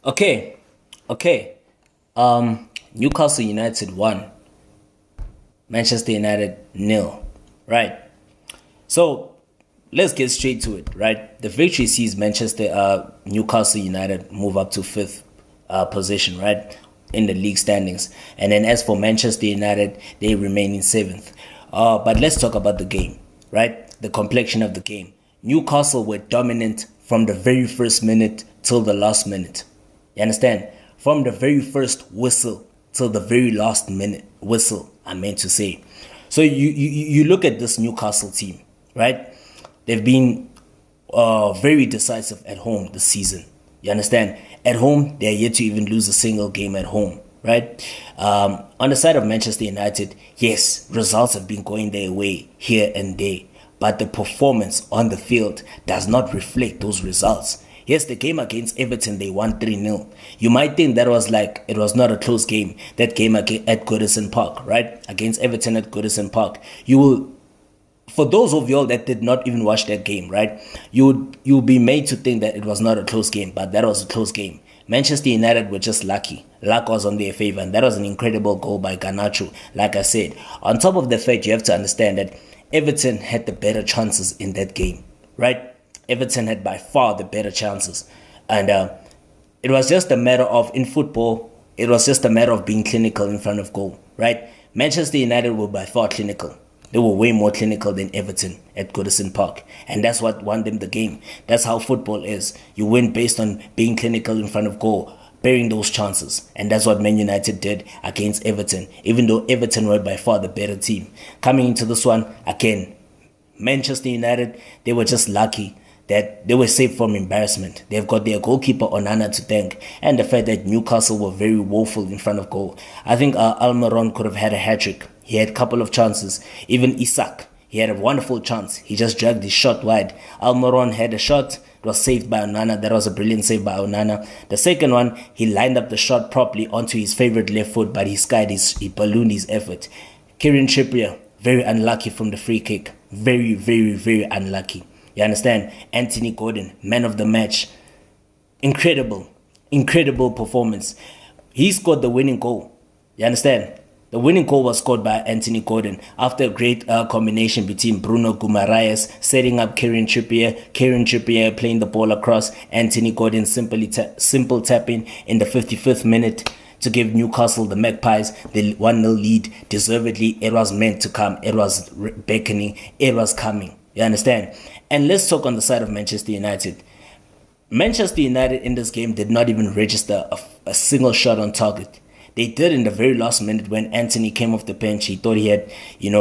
Okay, okay. Newcastle United won, Manchester United nil. Right. So let's get straight to it. Right. The victory sees Newcastle United move up to fifth position. Right, in the league standings, and then as for Manchester United, they remain in seventh. But let's talk about the game. Right, the complexion of the game. Newcastle were dominant from the very first minute till the last minute. You understand? From the very first whistle till the very last minute whistle, I meant to say. So you look at this Newcastle team, right? They've been very decisive at home this season. You understand? At home, they're yet to even lose a single game at home, right? On the side of Manchester United, yes, results have been going their way here and there, but the performance on the field does not reflect those results. Yes, the game against Everton, they won 3-0. You might think that was like, it was not a close game, that game at Goodison Park, right? Against Everton at Goodison Park. You will, for those of y'all that did not even watch that game, right? You'll be made to think that it was not a close game, but that was a close game. Manchester United were just lucky. Luck was on their favor, and that was an incredible goal by Garnacho, like I said. On top of the fact, you have to understand that Everton had the better chances in that game, right? Everton had by far the better chances. And it was just a matter of, in football, it was just a matter of being clinical in front of goal, right? Manchester United were by far clinical. They were way more clinical than Everton at Goodison Park. And that's what won them the game. That's how football is. You win based on being clinical in front of goal, bearing those chances. And that's what Man United did against Everton, even though Everton were by far the better team. Coming into this one, again, Manchester United, they were just lucky that they were saved from embarrassment. They've got their goalkeeper Onana to thank, and the fact that Newcastle were very woeful in front of goal. I think Almiron could have had a hat-trick. He had a couple of chances. Even Isak, he had a wonderful chance. He just dragged his shot wide. Almiron had a shot. It was saved by Onana. That was a brilliant save by Onana. The second one, he lined up the shot properly onto his favorite left foot, but he ballooned his effort. Kieran Trippier, very unlucky from the free kick. Very, very, very unlucky. You understand? Anthony Gordon, man of the match. Incredible performance. He scored the winning goal. You understand? The winning goal was scored by Anthony Gordon after a great combination between Bruno Guimaraes setting up Kieran Trippier playing the ball across, Anthony Gordon simple tapping in the 55th minute to give Newcastle, the Magpies, the 1-0 lead. Deservedly, it was meant to come. It was beckoning. It was coming. You understand? And let's talk on the side of Manchester United. Manchester United in this game did not even register a single shot on target. They did in the very last minute when Anthony came off the bench. He thought he had,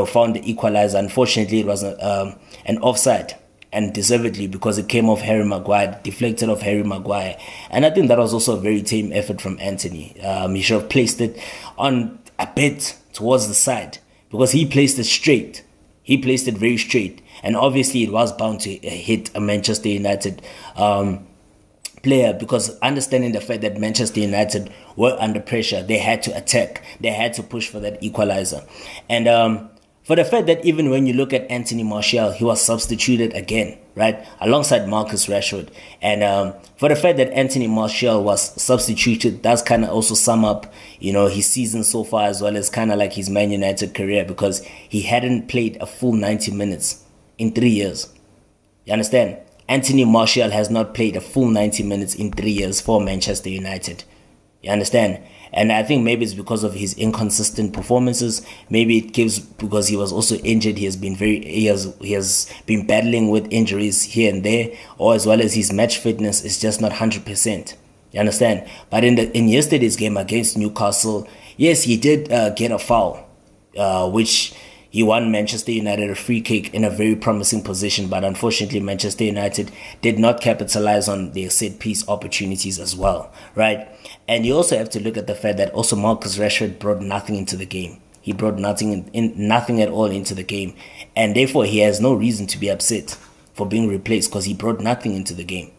found the equalizer. Unfortunately, it was an offside, and deservedly, because it came off Harry Maguire, deflected off Harry Maguire. And I think that was also a very tame effort from Anthony. He should have placed it on a bit towards the side, because he placed it straight. He placed it very straight. And obviously it was bound to hit a Manchester United player, because understanding the fact that Manchester United were under pressure, they had to attack. They had to push for that equalizer. And for the fact that even when you look at Anthony Martial, he was substituted again, right, alongside Marcus Rashford. And for the fact that Anthony Martial was substituted, that's kind of also sum up, his season so far, as well as kind of like his Man United career, because he hadn't played a full 90 minutes in 3 years. You understand? Anthony Martial has not played a full 90 minutes in 3 years for Manchester United. You understand? And I think maybe it's because of his inconsistent performances. Maybe it gives because he was also injured. He has been battling with injuries here and there, or as well as his match fitness is just not 100%. You understand? But in yesterday's game against Newcastle, yes, he did get a foul, which he won Manchester United a free kick in a very promising position, but unfortunately Manchester United did not capitalize on their set piece opportunities as well, right? And you also have to look at the fact that also Marcus Rashford brought nothing into the game. He brought nothing at all into the game, and therefore he has no reason to be upset for being replaced, because he brought nothing into the game.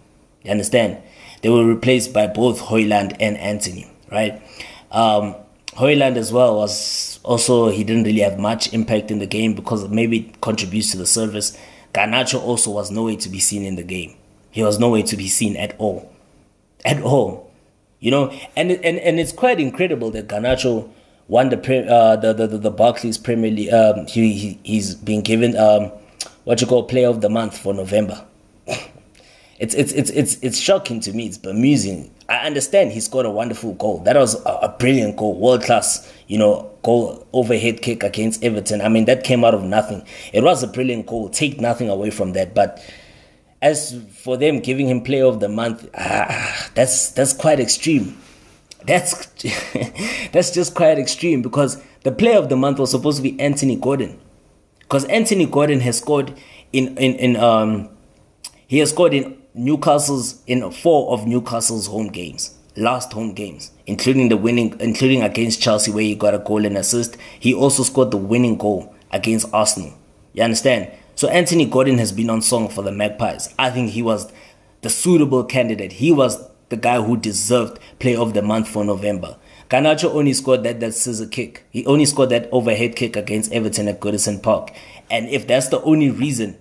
You understand? They were replaced by both Højlund and Anthony, right? Højlund as well was also, he didn't really have much impact in the game because maybe it contributes to the service. Garnacho also was nowhere to be seen in the game. He was nowhere to be seen at all. At all. And it's quite incredible that Garnacho won the Barclays Premier League. He's been given what you call Player of the Month for November. It's shocking to me. It's bemusing. I understand he scored a wonderful goal. That was a brilliant goal, world class. Goal, overhead kick against Everton. I mean, that came out of nothing. It was a brilliant goal. Take nothing away from that. But as for them giving him Player of the Month, that's quite extreme. That's that's just quite extreme, because the Player of the Month was supposed to be Anthony Gordon, because Anthony Gordon has scored in Newcastle's in 4 of Newcastle's last home games, including against Chelsea, where he got a goal and assist. He also scored the winning goal against Arsenal. You understand? So Anthony Gordon has been on song for the Magpies. I think he was the suitable candidate. He was the guy who deserved Player of the Month for November. Garnacho only scored that scissor kick. He only scored that overhead kick against Everton at Goodison Park. And if that's the only reason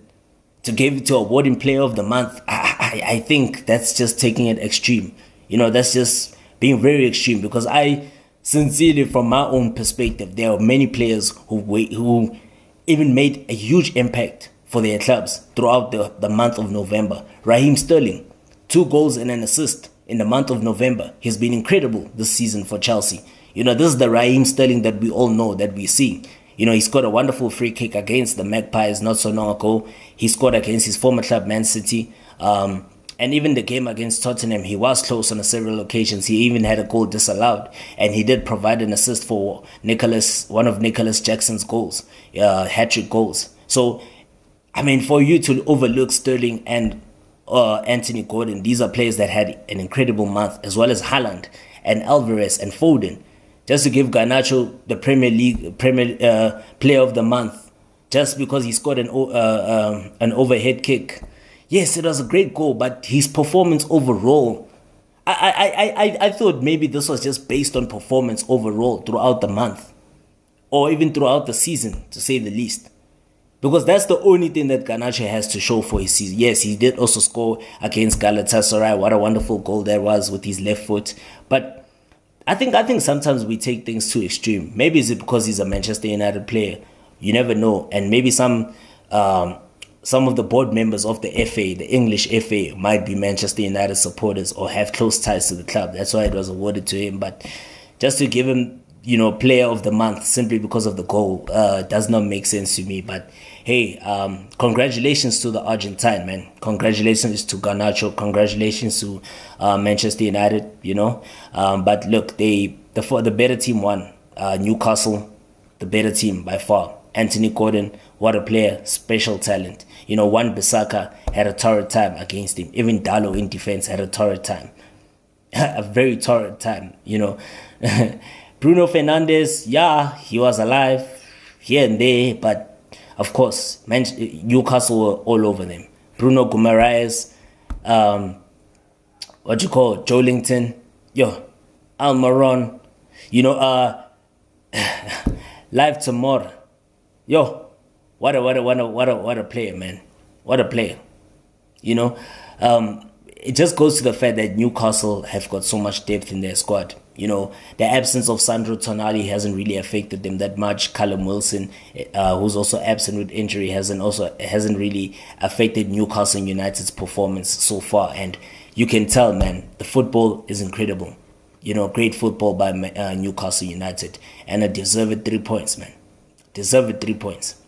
to award him Player of the Month, I think that's just taking it extreme. That's just being very extreme, because I sincerely, from my own perspective, there are many players who even made a huge impact for their clubs throughout the month of November. Raheem Sterling, 2 goals and an assist in the month of November. He's been incredible this season for Chelsea. This is the Raheem Sterling that we all know, that we see. He scored a wonderful free kick against the Magpies not so long ago. He scored against his former club, Man City. And even the game against Tottenham, he was close on several occasions. He even had a goal disallowed. And he did provide an assist for one of Nicholas Jackson's goals, hat-trick goals. So, I mean, for you to overlook Sterling and Anthony Gordon, these are players that had an incredible month, as well as Haaland and Alvarez and Foden. Just to give Garnacho the Premier League Player of the Month, just because he scored an overhead kick. Yes, it was a great goal, but his performance overall, I thought maybe this was just based on performance overall throughout the month, or even throughout the season, to say the least. Because that's the only thing that Garnacho has to show for his season. Yes, he did also score against Galatasaray. What a wonderful goal that was with his left foot. But I think sometimes we take things too extreme. Maybe it's because he's a Manchester United player. You never know. And maybe some of the board members of the FA, the English FA, might be Manchester United supporters or have close ties to the club. That's why it was awarded to him. But just to give him, Player of the Month simply because of the goal does not make sense to me. But hey, congratulations to the Argentine, man. Congratulations to Garnacho. Congratulations to Manchester United. But look, the better team won. Newcastle, the better team by far. Anthony Gordon, what a player, special talent. Wan-Bissaka had a torrid time against him. Even Dalot in defense had a torrid time. A very torrid time, Bruno Fernandes, yeah, he was alive here and there, but of course, Newcastle were all over them. Bruno Guimaraes, Joelinton, Almiron, Live Tomorrow. What a player, man. What a player. It just goes to the fact that Newcastle have got so much depth in their squad. The absence of Sandro Tonali hasn't really affected them that much. Callum Wilson, who's also absent with injury, hasn't really affected Newcastle United's performance so far. And you can tell, man, the football is incredible. Great football by Newcastle United, and a deserved 3 points, man. Deserved 3 points.